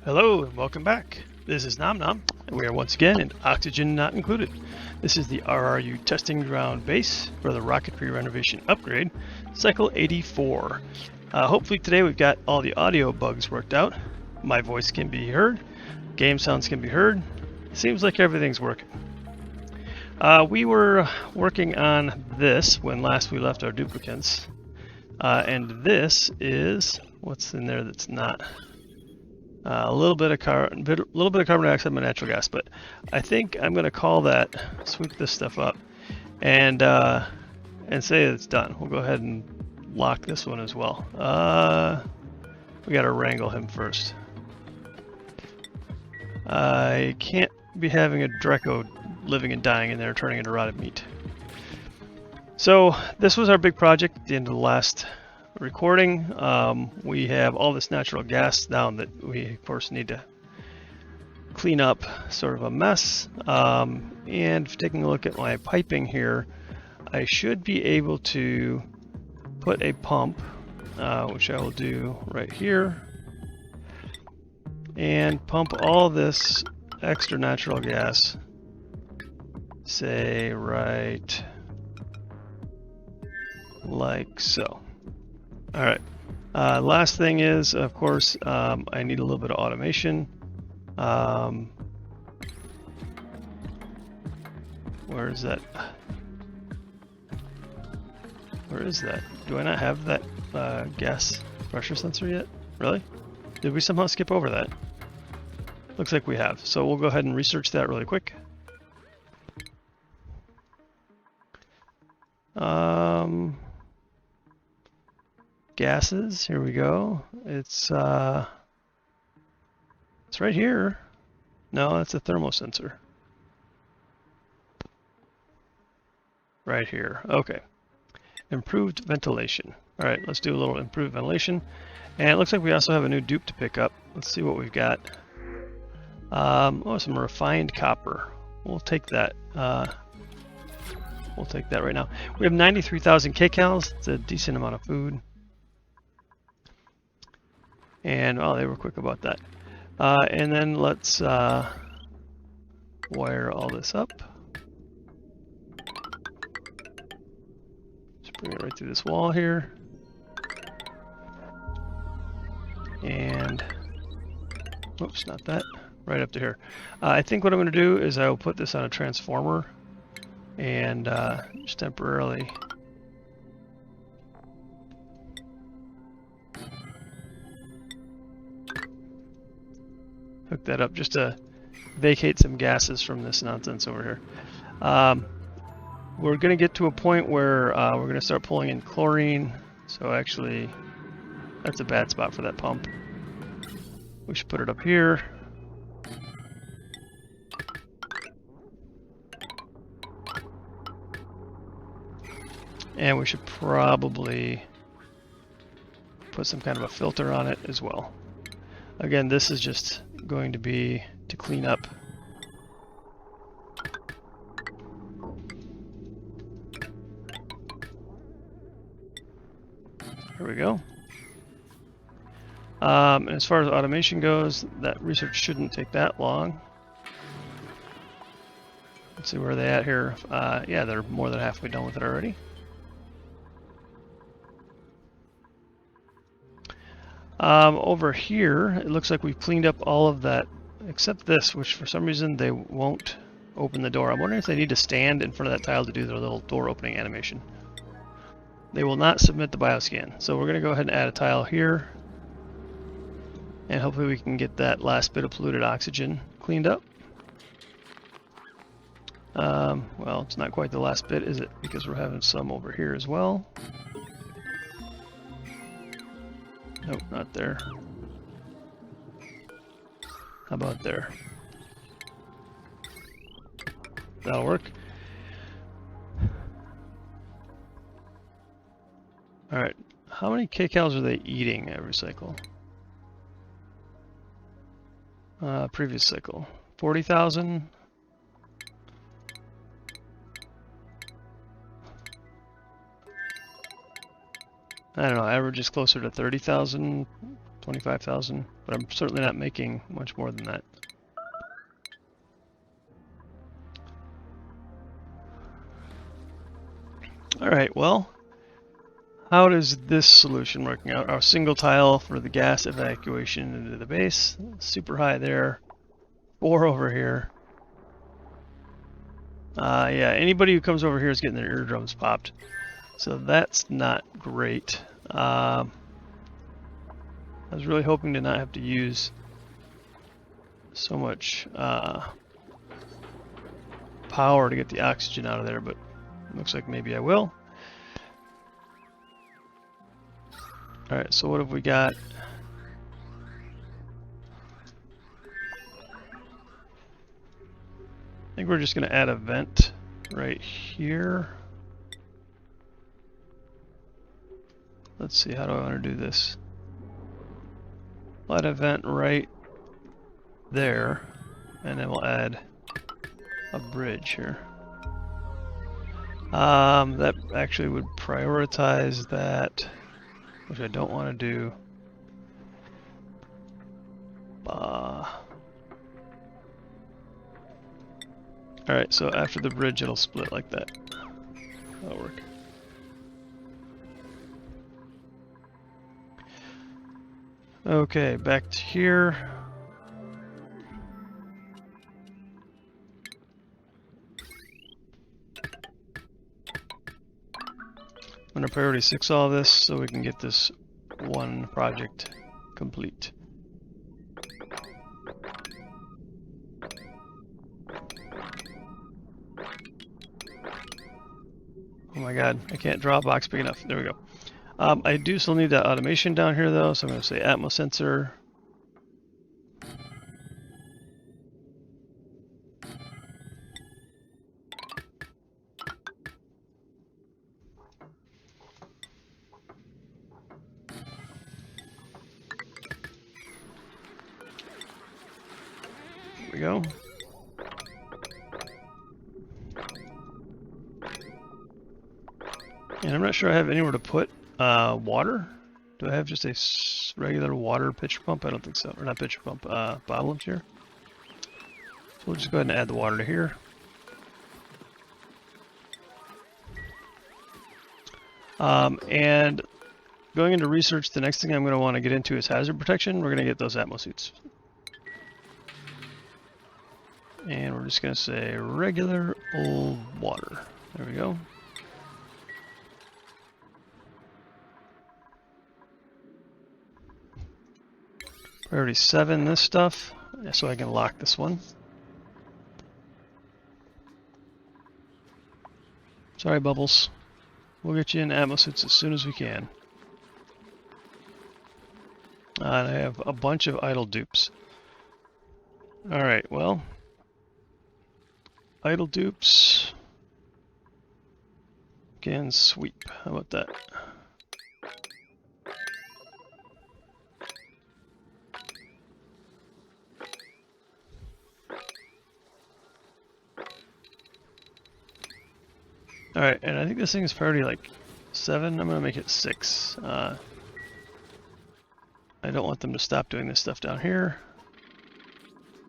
Hello and welcome back. This is Nom Nom, and we are once again in Oxygen Not Included. This is the RRU testing ground base for the Rocketry Renovation upgrade, cycle 84. Hopefully today we've got all the audio bugs worked out. My voice can be heard, game sounds can be heard. Seems like everything's working. We were working on this when last we left our duplicants, and this is what's in there that's not. A little bit of carbon dioxide and natural gas, but I think I'm going to call that, sweep this stuff up, and say it's done. We'll go ahead and lock this one as well. We got to wrangle him first. I can't be having a Dreco living and dying in there, turning into rotted meat. So this was our big project at the end of the last recording. We have all this natural gas down that we of course need to clean up, sort of a mess. And taking a look at my piping here, I should be able to put a pump, which I will do right here, and pump all this extra natural gas, say right like so. All right. Last thing is, of course, I need a little bit of automation. Where is that? Where is that? Do I not have that gas pressure sensor yet? Really? Did we somehow skip over that? Looks like we have. So we'll go ahead and research that really quick. Gases, here we go. It's right here. No, that's a thermosensor. Right here. Okay. Improved ventilation. All right, let's do a little improved ventilation. And it looks like we also have a new dupe to pick up. Let's see what we've got. Oh, some refined copper. We'll take that. We'll take that right now. We have 93,000 kcals. It's a decent amount of food. And oh, they were quick about that. And then let's wire all this up. Just bring it right through this wall here. And oops, not that. Right up to here. I think what I'm going to do is I will put this on a transformer and just temporarily hook that up just to vacate some gases from this nonsense over here. We're going to get to a point where we're going to start pulling in chlorine. So actually, that's a bad spot for that pump. We should put it up here. And we should probably put some kind of a filter on it as well. Again, this is just going to be to clean up. There we go. And as far as automation goes, that research shouldn't take that long. Let's see where they're at here. Yeah, they're more than halfway done with it already. Over here, it looks like we've cleaned up all of that, except this, which for some reason they won't open the door. I'm wondering if they need to stand in front of that tile to do their little door opening animation. They will not submit the bioscan. So we're going to go ahead and add a tile here. And hopefully we can get that last bit of polluted oxygen cleaned up. Well, it's not quite the last bit, is it? Because we're having some over here as well. Nope, not there. How about there? That'll work. Alright, how many kcals are they eating every cycle? Previous cycle. 40,000? I don't know, average is closer to 30,000 25,000, but I'm certainly not making much more than that. All right, well, how does this solution working out? Our single tile for the gas evacuation into the base, super high there, 4 over here. Yeah, anybody who comes over here is getting their eardrums popped, so that's not great. I was really hoping to not have to use so much power to get the oxygen out of there, but it looks like maybe I will. Alright, so what have we got? I think we're just going to add a vent right here. Let's see, how do I want to do this? We'll add a vent right there, and then we'll add a bridge here. That actually would prioritize that, which I don't want to do. Alright, so after the bridge it'll split like that. That'll work. Okay, back to here. I'm going to priority 6 all this so we can get this one project complete. Oh my god, I can't draw a box big enough. There we go. I do still need that automation down here though, so I'm going to say Atmos sensor. There we go. And I'm not sure I have anywhere to put water. Do I have just a regular water pitcher pump? I don't think so. Or not pitcher pump, bottle here. So we'll just go ahead and add the water to here. And going into research, the next thing I'm going to want to get into is hazard protection. We're going to get those Atmos suits. And we're just going to say regular old water. There we go. Priority 7 this stuff, so I can lock this one. Sorry, Bubbles. We'll get you in Atmos suits as soon as we can. And I have a bunch of idle dupes. Alright, well. Idle dupes. Can sweep. How about that? Alright, and I think this thing is priority like 7. I'm going to make it 6. I don't want them to stop doing this stuff down here.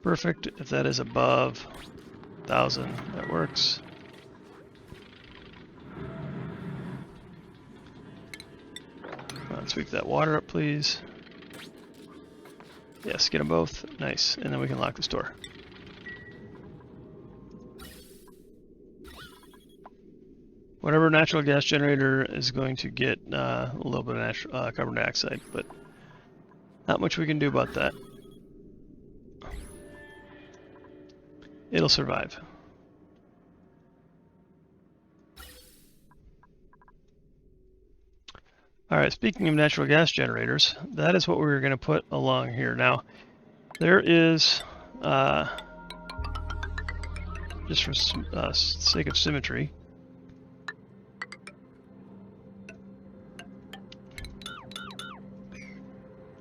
Perfect. If that is above 1,000, that works. Come on, sweep that water up, please. Yes, get them both. Nice. And then we can lock this door. Whatever natural gas generator is going to get a little bit of carbon dioxide, but not much we can do about that. It'll survive. Alright, speaking of natural gas generators, that is what we're going to put along here. Now, there is, just for sake of symmetry,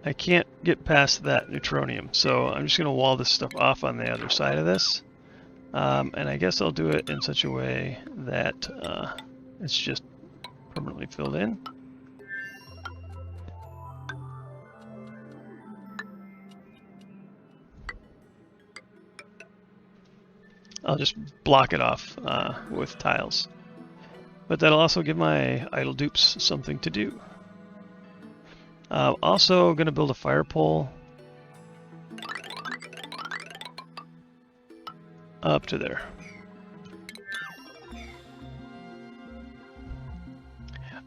I can't get past that neutronium, so I'm just going to wall this stuff off on the other side of this. And I guess I'll do it in such a way that it's just permanently filled in. I'll just block it off with tiles. But that'll also give my idle dupes something to do. Also going to build a fire pole up to there.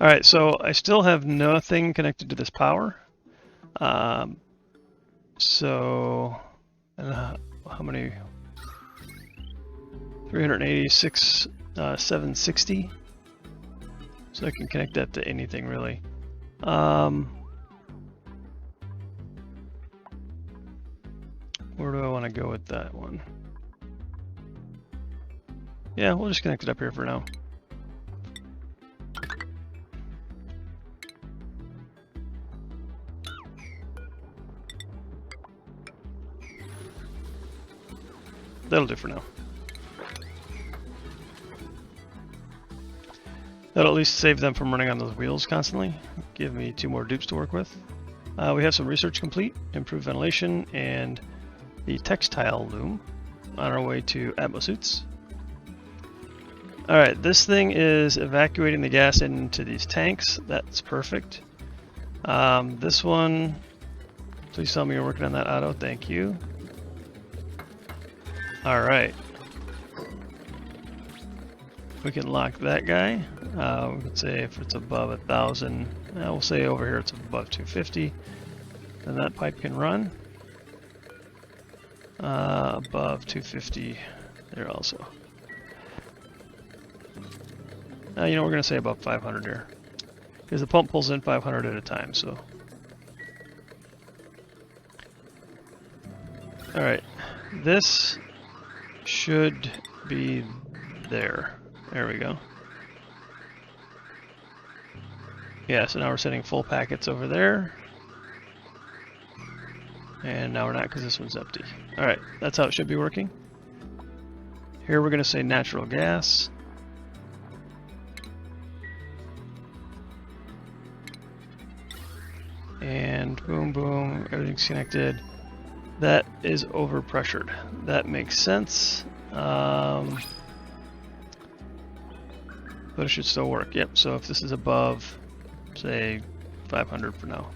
Alright, so I still have nothing connected to this power. So, how many? 386, 760. So I can connect that to anything really. Where do I want to go with that one? Yeah, we'll just connect it up here for now. That'll do for now. That'll at least save them from running on those wheels constantly. Give me 2 more dupes to work with. We have some research complete, improved ventilation, and the textile loom on our way to atmosuits. Alright, this thing is evacuating the gas into these tanks. That's perfect. This one, please tell me you're working on that auto. Thank you. Alright. We can lock that guy. We could say if it's above 1,000, we'll say over here it's above 250. Then that pipe can run. Above 250 there also. You know, we're going to say above 500 here. Because the pump pulls in 500 at a time, so. Alright. This should be there. There we go. Yeah, so now we're setting full packets over there. And now we're not because this one's empty. Alright, that's how it should be working. Here we're going to say natural gas. And boom, boom, everything's connected. That is overpressured. That makes sense. But it should still work. Yep, so if this is above, say, 500 for now,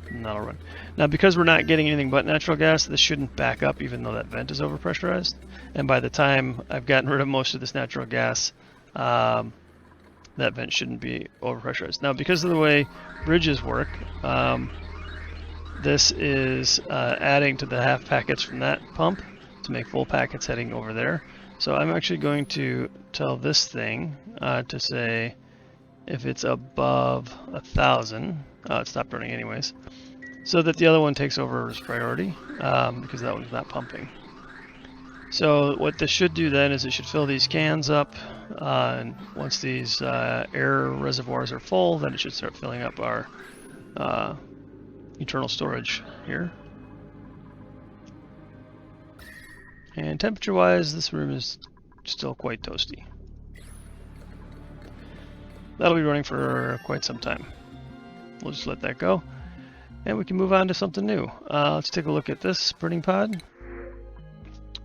and that'll run. Now, because we're not getting anything but natural gas, this shouldn't back up even though that vent is overpressurized. And by the time I've gotten rid of most of this natural gas, that vent shouldn't be overpressurized. Now, because of the way bridges work, this is adding to the half packets from that pump to make full packets heading over there. So I'm actually going to tell this thing to say if it's above 1,000, it stopped running anyways, so that the other one takes over as priority because that one's not pumping. So what this should do then is it should fill these cans up, and once these air reservoirs are full, then it should start filling up our internal storage here. And temperature-wise, this room is still quite toasty. That'll be running for quite some time. We'll just let that go. And we can move on to something new. Let's take a look at this burning pod.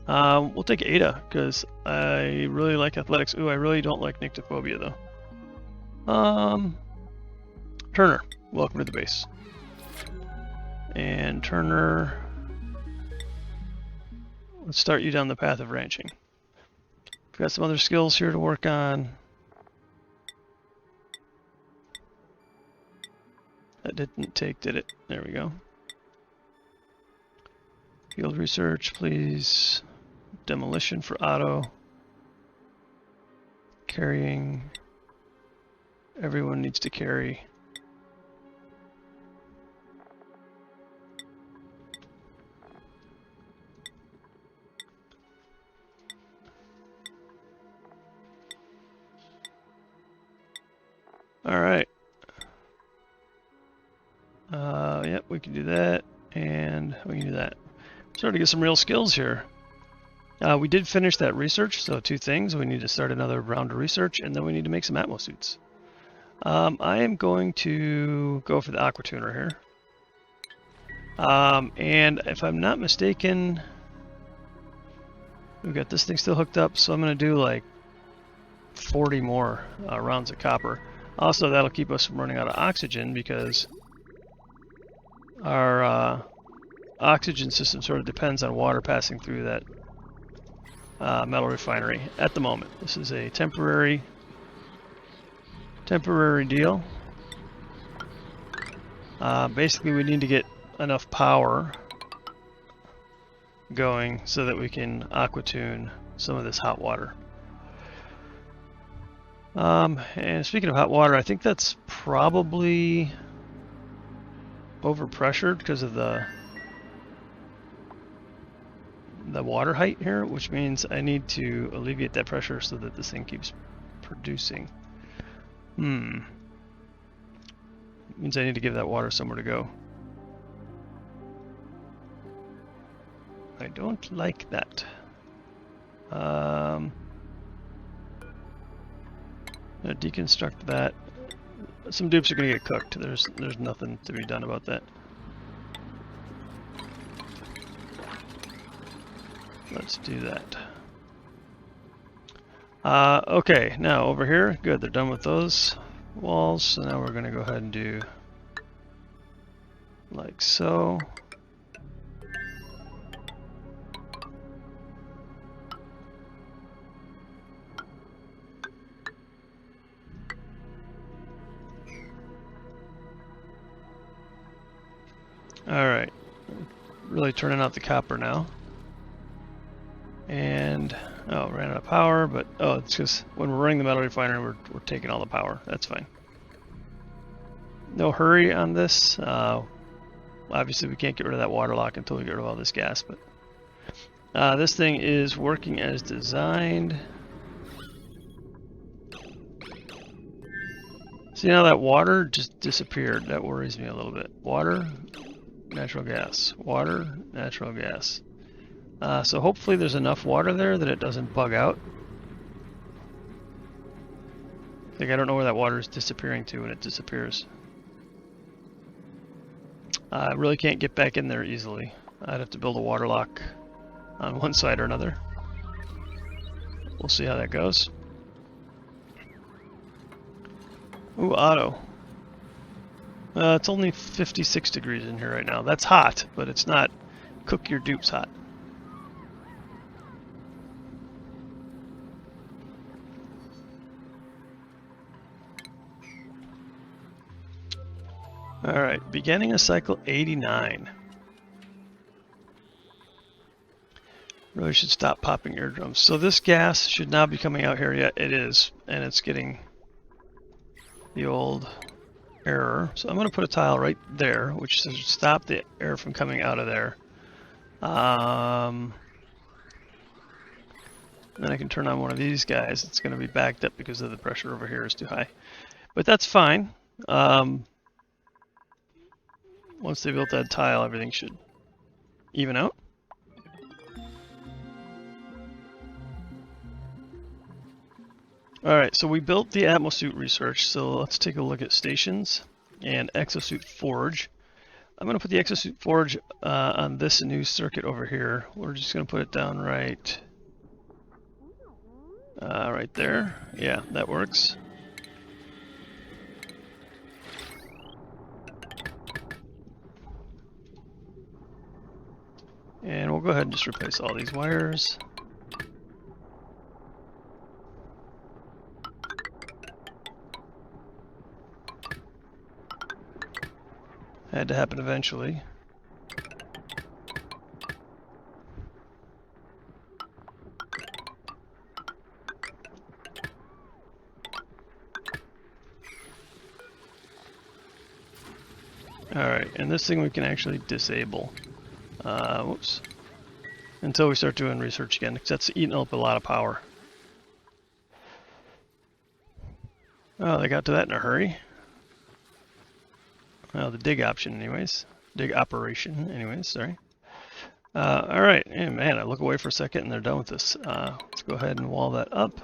We'll take Ada, because I really like athletics. Ooh, I really don't like nyctophobia, though. Turner, welcome to the base. And Turner, let's start you down the path of ranching. We've got some other skills here to work on. That didn't take, did it? There we go. Field research, please. Demolition for auto. Carrying. Everyone needs to carry. All right. Yep, we can do that, and we can do that. Starting to get some real skills here. We did finish that research, so 2 things. We need to start another round of research, and then we need to make some atmo suits. I am going to go for the aqua tuner here. And if I'm not mistaken, We've got this thing still hooked up, so I'm going to do like 40 more rounds of copper. Also, that'll keep us from running out of oxygen because our oxygen system sort of depends on water passing through that metal refinery at the moment. This is a temporary deal. Basically, we need to get enough power going so that we can aquatune some of this hot water. And speaking of hot water, I think that's probably overpressured because of the water height here, which means I need to alleviate that pressure so that this thing keeps producing. Means I need to give that water somewhere to go. I don't like that. I'm gonna deconstruct that. Some dupes are gonna get cooked. There's nothing to be done about that. Let's do that. Okay, now over here, good, they're done with those walls, so now we're gonna go ahead and do like so. Alright, really turning out the copper now. And, oh, ran out of power, but, oh, it's because when we're running the metal refinery, we're taking all the power. That's fine. No hurry on this. Obviously, we can't get rid of that water lock until we get rid of all this gas, but this thing is working as designed. See now that water just disappeared. That worries me a little bit. Water, natural gas. Water, natural gas. So hopefully there's enough water there that it doesn't bug out. Like I don't know where that water is disappearing to when it disappears. I really can't get back in there easily. I'd have to build a water lock on one side or another. We'll see how that goes. Ooh, auto. It's only 56 degrees in here right now. That's hot, but it's not cook your dupes hot. Alright, beginning of cycle 89. Really should stop popping eardrums. So this gas should not be coming out here yet. It is, and it's getting the old error. So I'm going to put a tile right there, which should stop the air from coming out of there. Then I can turn on one of these guys. It's going to be backed up because of the pressure over here is too high. But that's fine. Once they built that tile, everything should even out. Alright, so we built the Atmosuit research, so let's take a look at stations and Exosuit Forge. I'm going to put the Exosuit Forge on this new circuit over here. We're just going to put it down right there. Yeah, that works. And we'll go ahead and just replace all these wires. Had to happen eventually. Alright, and this thing we can actually disable. Whoops. Until we start doing research again, because that's eating up a lot of power. Oh, they got to that in a hurry. Well, the dig option anyways. Dig operation anyways, sorry. Alright, and man, I look away for a second and they're done with this. Let's go ahead and wall that up.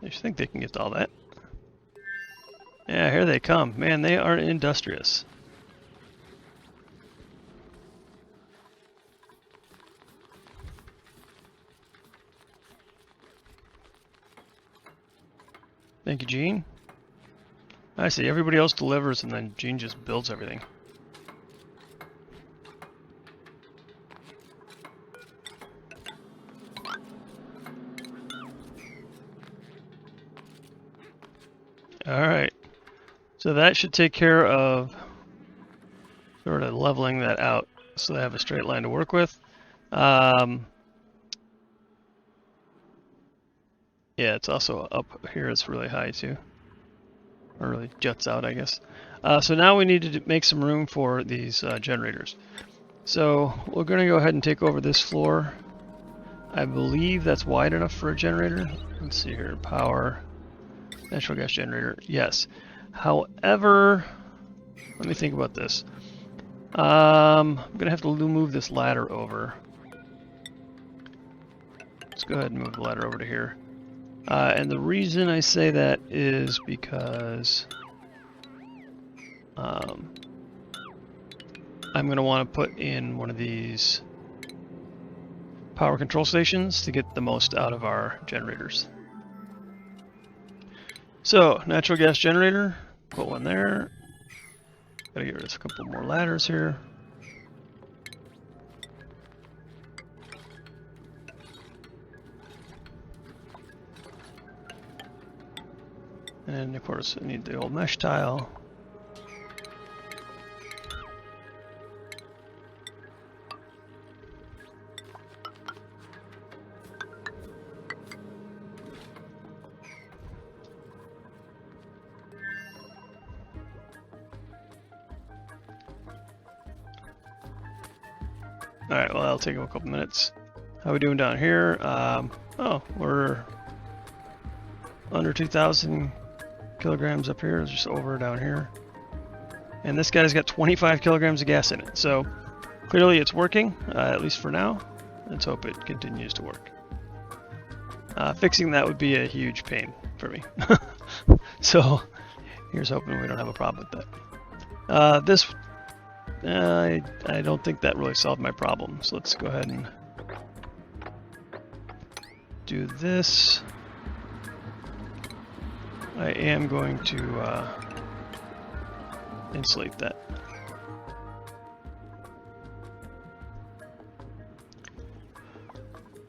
I just think they can get all that. Yeah, here they come. Man, they are industrious. Thank you, Gene. I see. Everybody else delivers, and then Gene just builds everything. Alright. So that should take care of sort of leveling that out so they have a straight line to work with. Yeah, it's also up here. It's really high too. Or really juts out, I guess. So now we need to make some room for these generators. So we're going to go ahead and take over this floor. I believe that's wide enough for a generator. Let's see here. Power. Natural gas generator. Yes. However, let me think about this. I'm going to have to move this ladder over. Let's go ahead and move the ladder over to here. And the reason I say that is because I'm going to want to put in one of these power control stations to get the most out of our generators. So, natural gas generator, put one there. Gotta get rid of a couple more ladders here. And of course, I need the old mesh tile. Alright, well, that'll take a couple minutes. How are we doing down here? Oh, we're under 2,000 kilograms up here, just over down here. And this guy's got 25 kilograms of gas in it. So clearly it's working, at least for now. Let's hope it continues to work. Fixing that would be a huge pain for me. So here's hoping we don't have a problem with that. I don't think that really solved my problem. So let's go ahead and do this. I am going to insulate that.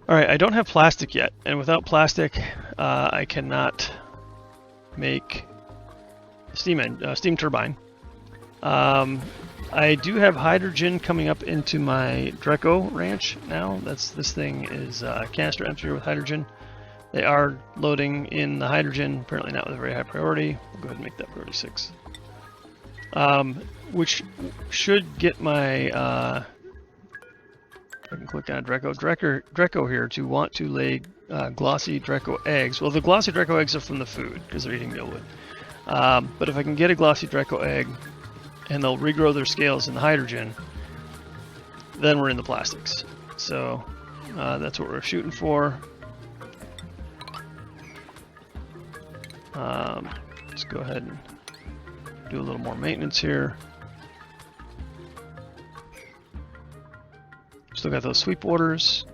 Alright, I don't have plastic yet, and without plastic I cannot make steam turbine. I do have hydrogen coming up into my Dreco ranch now. This thing is canister emptier with hydrogen. They are loading in the hydrogen, apparently not with a very high priority. We'll go ahead and make that priority 6. Which should get my, I can click on Dreco here to want to lay glossy Dreco eggs. Well, the glossy Dreco eggs are from the food because they're eating mealwood. But if I can get a glossy Dreco egg and they'll regrow their scales in the hydrogen, then we're in the plastics. So that's what we're shooting for. Let's go ahead and do a little more maintenance here. Still got those sweep orders.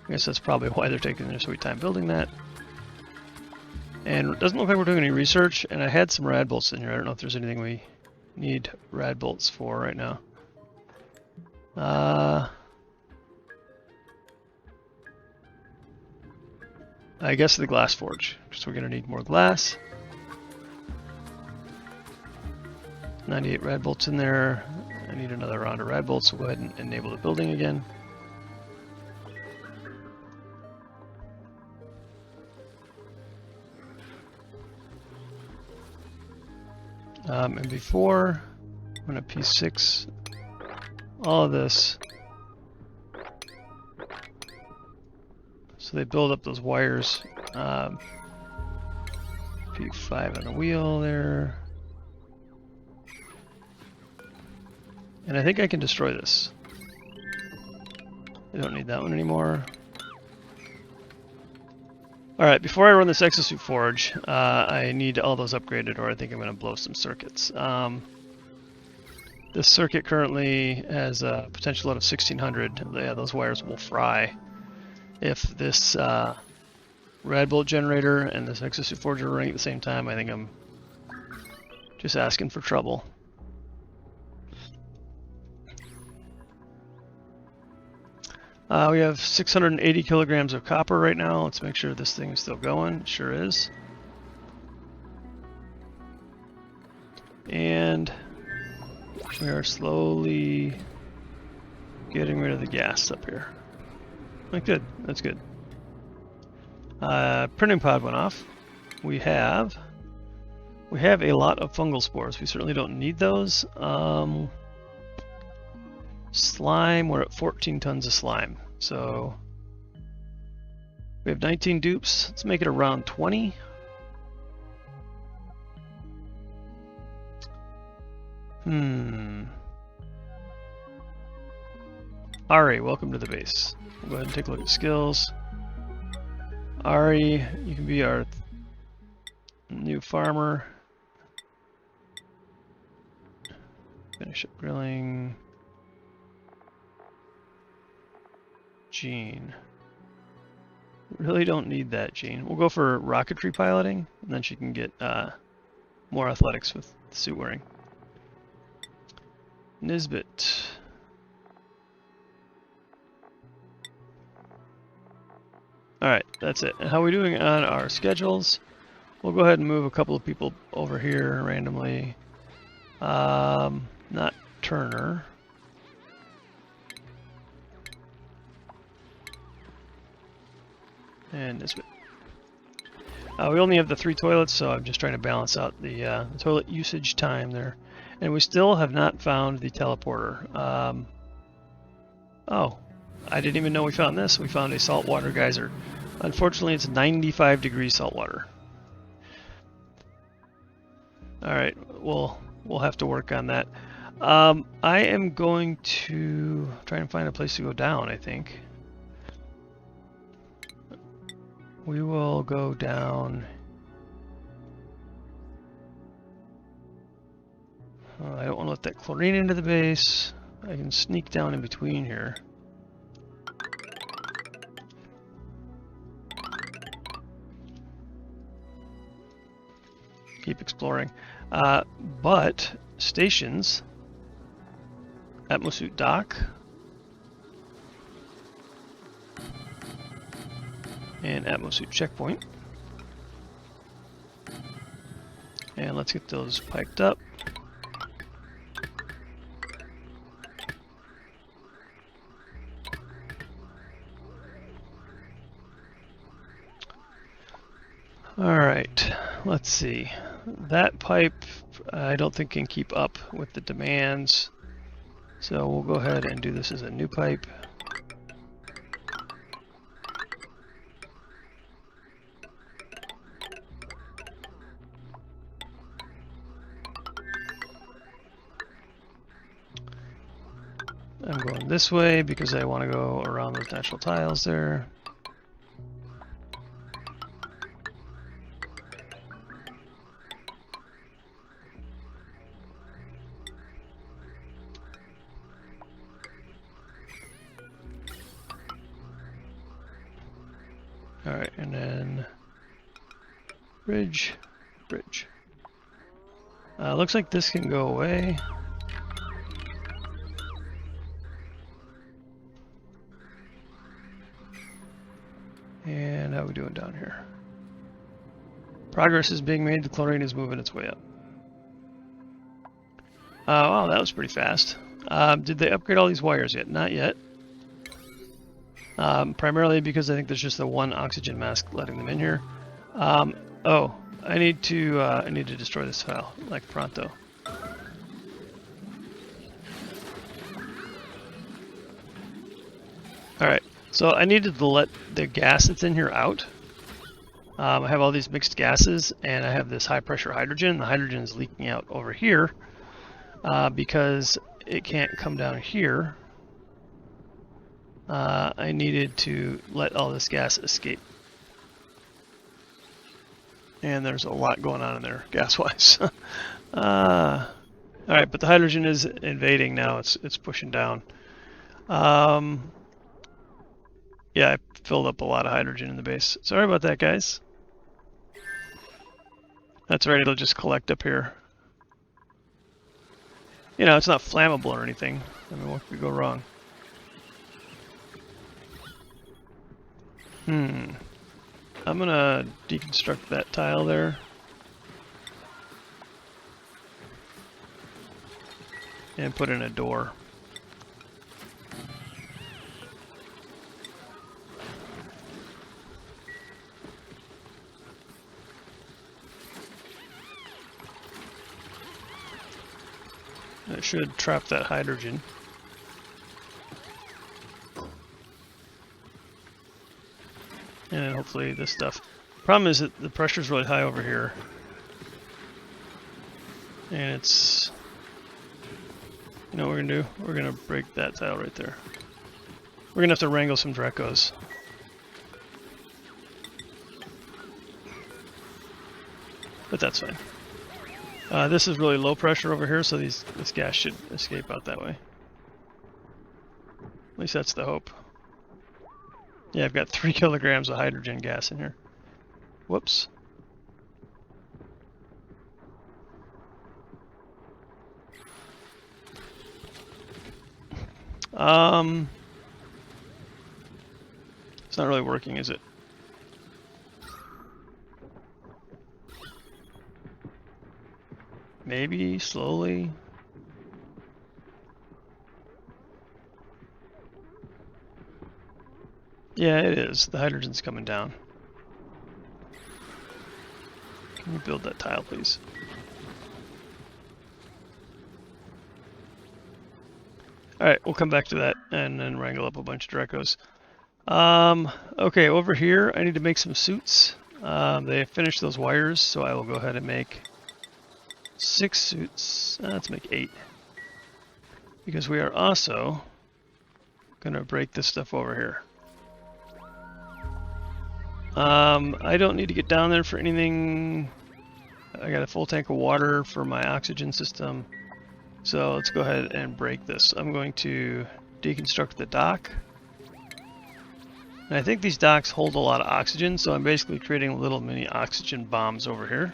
I guess that's probably why they're taking their sweet time building that. And it doesn't look like we're doing any research, and I had some rad bolts in here. I don't know if there's anything we need rad bolts for right now. I guess the glass forge, because we're going to need more glass. 98 rad bolts in there. I need another round of rad bolts, so we'll go ahead and enable the building again. And before, I'm going to P6 all of this. So they build up those wires. P5 on the wheel there. And I think I can destroy this. I don't need that one anymore. Alright, before I run this exosuit forge, I need all those upgraded or I think I'm going to blow some circuits. This circuit currently has a potential load of 1600. Yeah, those wires will fry. If this red bolt generator and this exosuit forge are running at the same time, I think I'm just asking for trouble. We have 680 kilograms of copper right now. Let's make sure this thing is still going. It sure is. And we are slowly getting rid of the gas up here. Good, that's good. Printing pod went off. We have a lot of fungal spores. We certainly don't need those. Slime, we're at 14 tons of slime. So we have 19 dupes. Let's make it around 20. Ari, welcome to the base. We'll go ahead and take a look at skills. Ari, you can be our new farmer. Finish up grilling. Jean. Really don't need that, Jean. We'll go for rocketry piloting, and then she can get more athletics with the suit wearing. Nisbet. Alright, that's it. And how are we doing on our schedules? We'll go ahead and move a couple of people over here randomly. Not Turner. And Nisbet. We only have the 3 toilets, so I'm just trying to balance out the toilet usage time there. And we still have not found the teleporter. Oh, I didn't even know we found this. We found a saltwater geyser. Unfortunately, it's 95 degrees saltwater. All right, we'll have to work on that. I am going to try and find a place to go down, I think. We will go down. I don't want to let that chlorine into the base. I can sneak down in between here. Keep exploring. But stations, Atmosuit Dock, and Atmosuit Checkpoint. And let's get those piped up. Alright, let's see. That pipe I don't think can keep up with the demands. So we'll go ahead and do this as a new pipe. I'm going this way because I want to go around those natural tiles there. Alright, and then bridge. Looks like this can go away. And how are we doing down here? Progress is being made. The chlorine is moving its way up. Wow, that was pretty fast. Did they upgrade all these wires yet? Not yet. Primarily because I think there's just the one oxygen mask letting them in here. Oh, I need to destroy this file like pronto. All right, so I needed to let the gas that's in here out. I have all these mixed gases, and I have this high pressure hydrogen. The hydrogen is leaking out over here because it can't come down here. I needed to let all this gas escape. And there's a lot going on in there, gas-wise. Alright, but the hydrogen is invading now. It's pushing down. Yeah, I filled up a lot of hydrogen in the base. Sorry about that, guys. That's right, it'll just collect up here. You know, it's not flammable or anything. I mean, what could go wrong? I'm gonna deconstruct that tile there. And put in a door. That should trap that hydrogen. And then hopefully this stuff. Problem is that the pressure's really high over here. And it's... You know what we're going to do? We're going to break that tile right there. We're going to have to wrangle some Drecos. But that's fine. This is really low pressure over here, so this gas should escape out that way. At least that's the hope. Yeah, I've got 3 kilograms of hydrogen gas in here. Whoops. It's not really working, is it? Maybe slowly. Yeah, it is. The hydrogen's coming down. Can you build that tile, please? Alright, we'll come back to that and then wrangle up a bunch of Drecos. Okay, over here I need to make some suits. They finished those wires, so I will go ahead and make 6 suits. Let's make 8. Because we are also going to break this stuff over here. I don't need to get down there for anything. I got a full tank of water for my oxygen system. So let's go ahead and break this. I'm going to deconstruct the dock. And I think these docks hold a lot of oxygen, so I'm basically creating little mini oxygen bombs over here.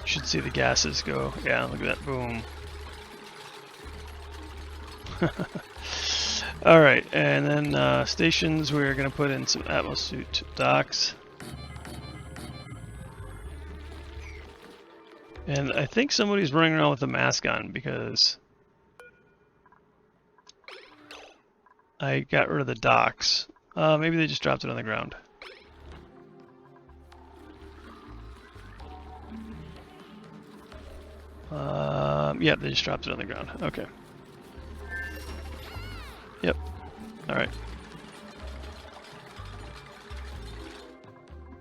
You should see the gases go. Yeah, look at that. Boom. Alright, and then stations, we're going to put in some atmosuit docks. And I think somebody's running around with a mask on because I got rid of the docks. Maybe they just dropped it on the ground. Yep, they just dropped it on the ground. Okay. Yep. Alright.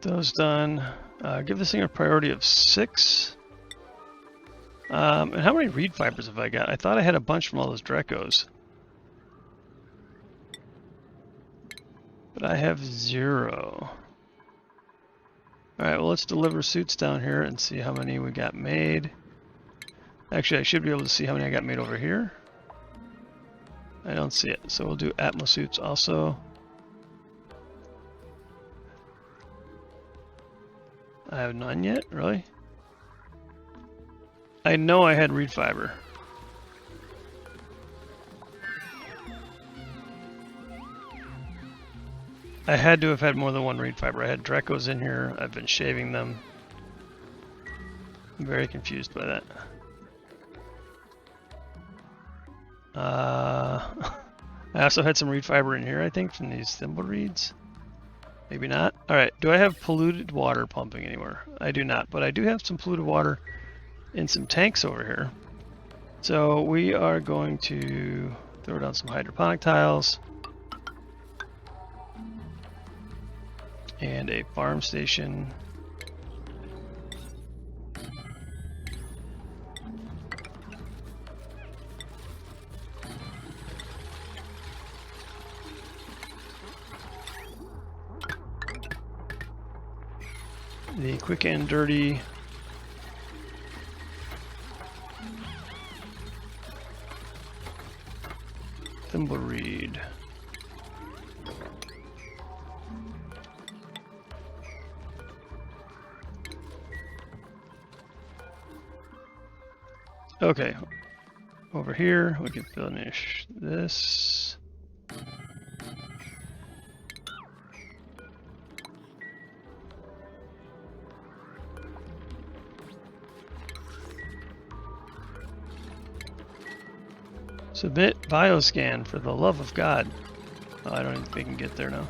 Those done. Give this thing a priority of 6. And how many reed fibers have I got? I thought I had a bunch from all those Drecos. But I have 0. Alright, well let's deliver suits down here and see how many we got made. Actually, I should be able to see how many I got made over here. I don't see it, so we'll do atmosuits also. I have none yet, really? I know I had reed fiber. I had to have had more than 1 reed fiber. I had Drecos in here. I've been shaving them. I'm very confused by that. I also had some reed fiber in here, I think, from these thimble reeds. Maybe not. Alright, do I have polluted water pumping anywhere? I do not, but I do have some polluted water in some tanks over here. So we are going to throw down some hydroponic tiles. And a farm station. the quick and dirty thimble reed. Okay, over here we can finish this. Submit bioscan, for the love of God. Oh, I don't even think we can get there now.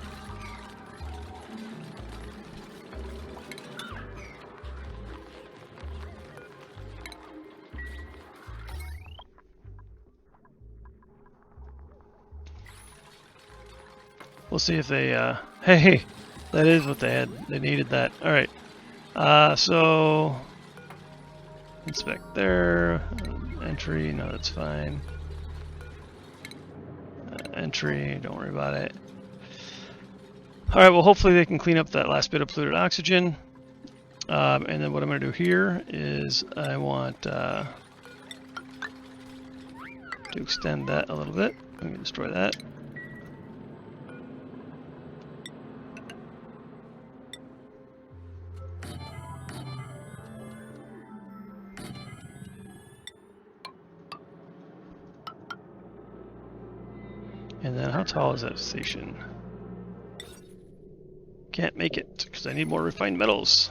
We'll see if they, hey, that is what they had. They needed that. All right. So inspect there. Entry, no, that's fine. Entry, don't worry about it. All right, well, hopefully they can clean up that last bit of polluted oxygen. And then what I'm going to do here is I want to extend that a little bit. I'm going to destroy that. And then how tall is that station? Can't make it because I need more refined metals.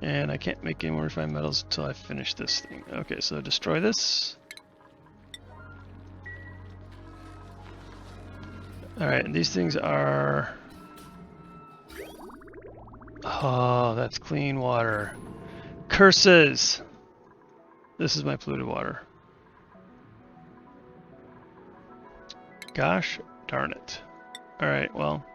And I can't make any more refined metals until I finish this thing. Okay, so destroy this. Alright, and these things are... Oh, that's clean water. Curses! This is my polluted water. Gosh darn it. Alright, well.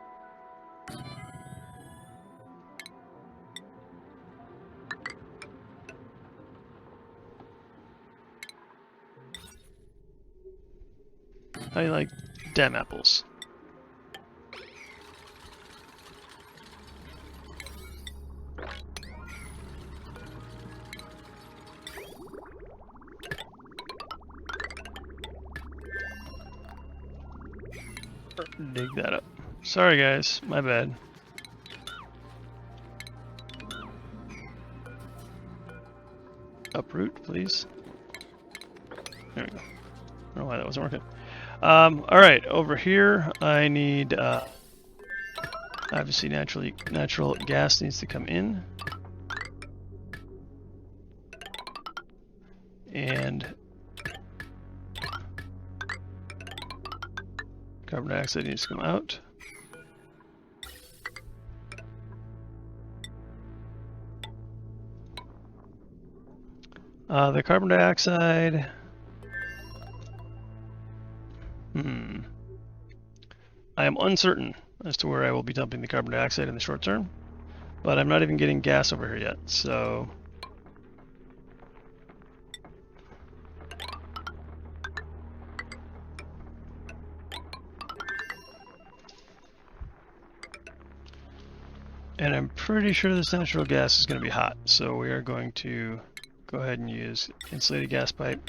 I like damn apples. Dig that up. Sorry guys, my bad. Uproot, please. There we go. I don't know why that wasn't working. Alright, over here I need obviously natural gas needs to come in. And carbon dioxide needs to come out. The carbon dioxide. I am uncertain as to where I will be dumping the carbon dioxide in the short term, but I'm not even getting gas over here yet, so. And I'm pretty sure this natural gas is going to be hot, so we are going to go ahead and use insulated gas pipe.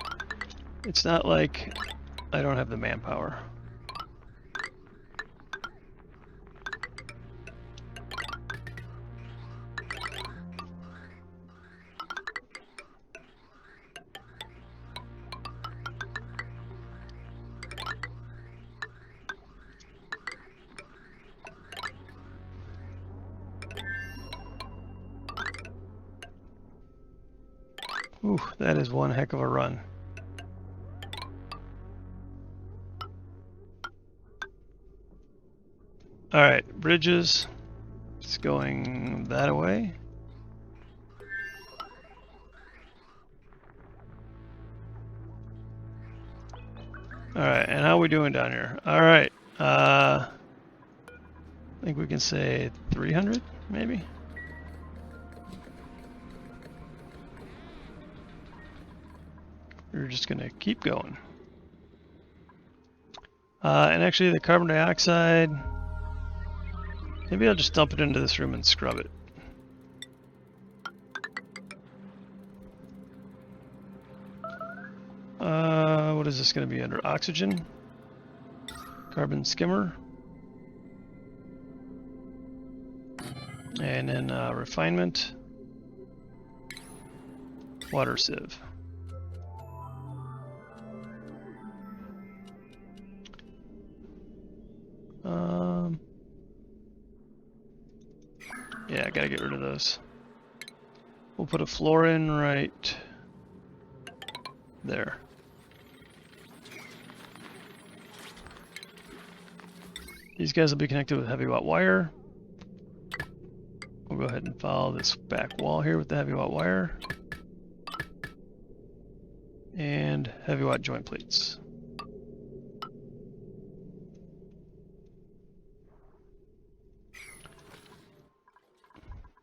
It's not like I don't have the manpower. Ooh, that is one heck of a run. Alright, bridges. It's going that way. Alright, and how are we doing down here? Alright, I think we can say 300, maybe? We're just gonna keep going. And actually the carbon dioxide, maybe I'll just dump it into this room and scrub it. what is this going to be under? Oxygen, carbon skimmer, and then refinement, water sieve. Yeah, I gotta get rid of those. We'll put a floor in right there. These guys will be connected with heavy watt wire. We'll go ahead and follow this back wall here with the heavy watt wire. And heavy watt joint plates.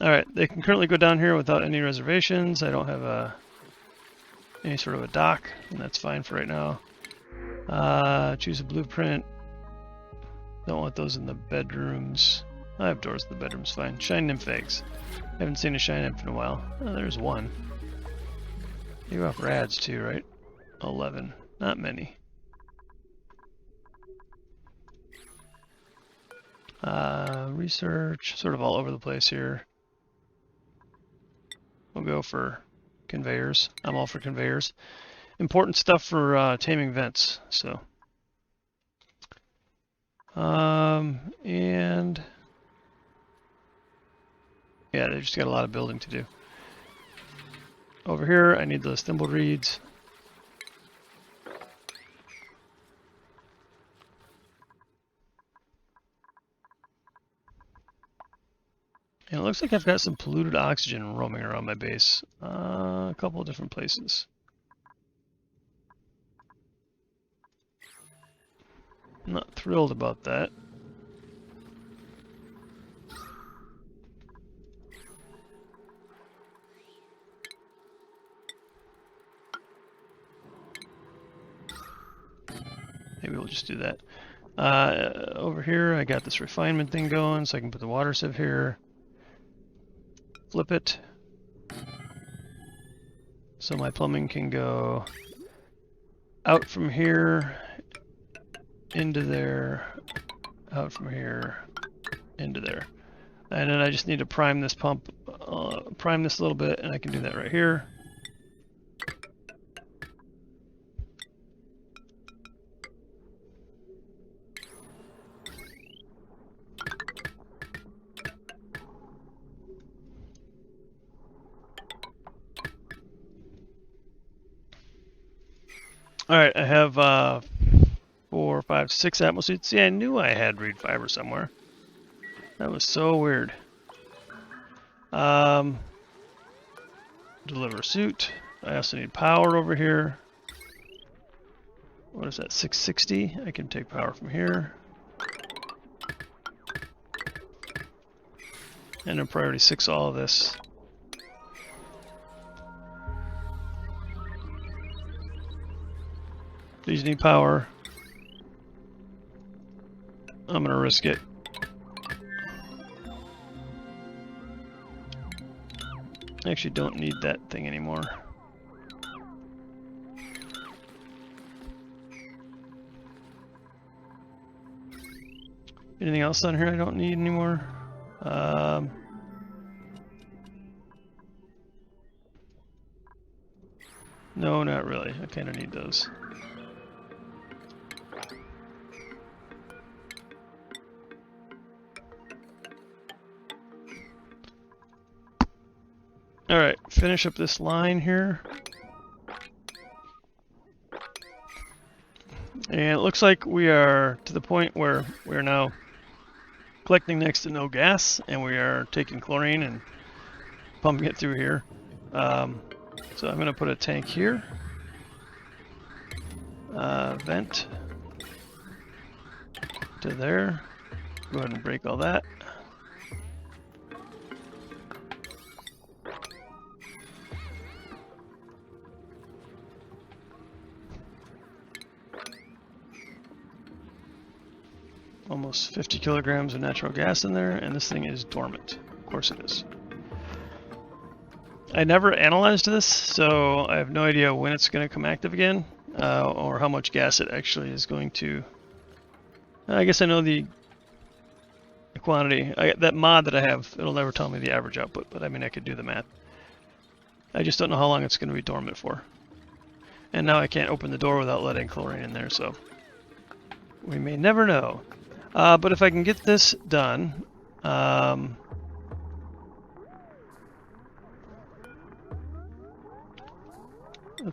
Alright, they can currently go down here without any reservations. I don't have any sort of a dock, and that's fine for right now. Choose a blueprint. Don't want those in the bedrooms. I have doors in the bedrooms, fine. Shine nymph eggs. I haven't seen a shine nymph in a while. Oh, there's one. You have rads too, right? 11. Not many. Research, sort of all over the place here. We'll go for conveyors. I'm all for conveyors. Important stuff for taming vents, so. And yeah, they just got a lot of building to do. Over here, I need those thimble reeds. And it looks like I've got some polluted oxygen roaming around my base. A couple of different places. I'm not thrilled about that. Maybe we'll just do that. Over here, I got this refinement thing going, so I can put the water sieve here. Flip it. So my plumbing can go out from here, into there, out from here, into there. And then I just need to prime this pump, prime this a little bit, and I can do that right here. Alright, I have 4, 5, 6 atmospheres. See, I knew I had reed fiber somewhere. That was so weird. Deliver suit. I also need power over here. What is that, 660? I can take power from here. And then priority 6 all of this. These need power. I'm gonna risk it. I actually don't need that thing anymore. Anything else on here I don't need anymore? No, not really. I kind of need those. Alright, finish up this line here. And it looks like we are to the point where we are now collecting next to no gas, and we are taking chlorine and pumping it through here. So I'm going to put a tank here. Vent to there. Go ahead and break all that. Almost 50 kilograms of natural gas in there, and this thing is dormant. Of course it is. I never analyzed this, so I have no idea when it's going to come active again. or how much gas it actually is going to. I guess I know the quantity. That mod that I have, it'll never tell me the average output, but I mean I could do the math. I just don't know how long it's going to be dormant for. And now I can't open the door without letting chlorine in there, so we may never know. But if I can get this done, let's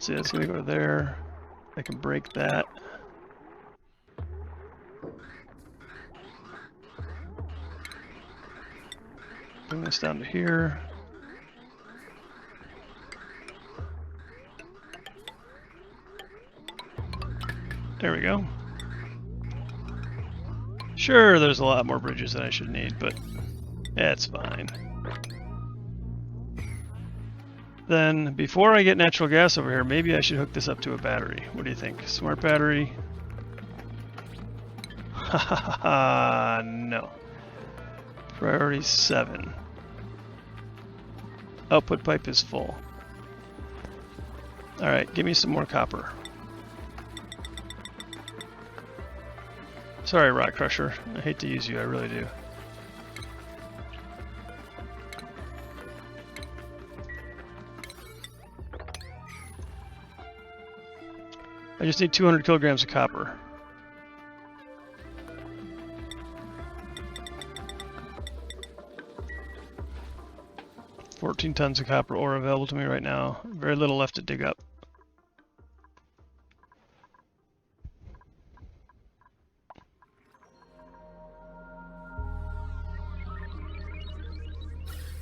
see, it's going to go there. I can break that. Bring this down to here. There we go. Sure, there's a lot more bridges than I should need, but that's fine. Then, before I get natural gas over here, maybe I should hook this up to a battery. What do you think? Smart battery? No. Priority 7. Output pipe is full. Alright, give me some more copper. Sorry, Rock Crusher. I hate to use you, I really do. I just need 200 kilograms of copper. $14 tons of copper ore available to me right now. Very little left to dig up.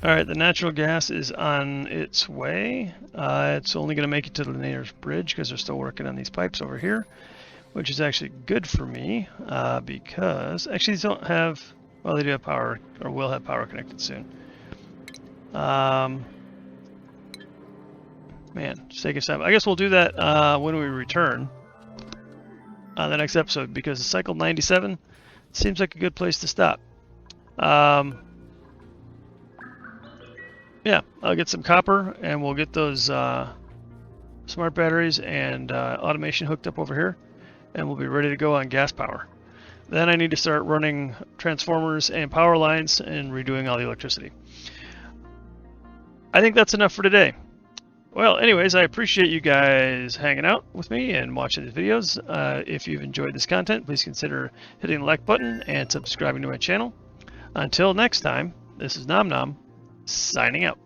Alright, the natural gas is on its way. It's only going to make it to the nearest bridge because they're still working on these pipes over here, which is actually good for me because actually these don't have, well, they do have power, or will have power connected soon. Man, just take us time. I guess we'll do that when we return on the next episode because cycle 97 seems like a good place to stop. Yeah, I'll get some copper and we'll get those smart batteries and automation hooked up over here and we'll be ready to go on gas power. Then I need to start running transformers and power lines and redoing all the electricity. I think that's enough for today. Well, anyways, I appreciate you guys hanging out with me and watching the videos. If you've enjoyed this content, please consider hitting the like button and subscribing to my channel. Until next time, this is Nom Nom, signing out.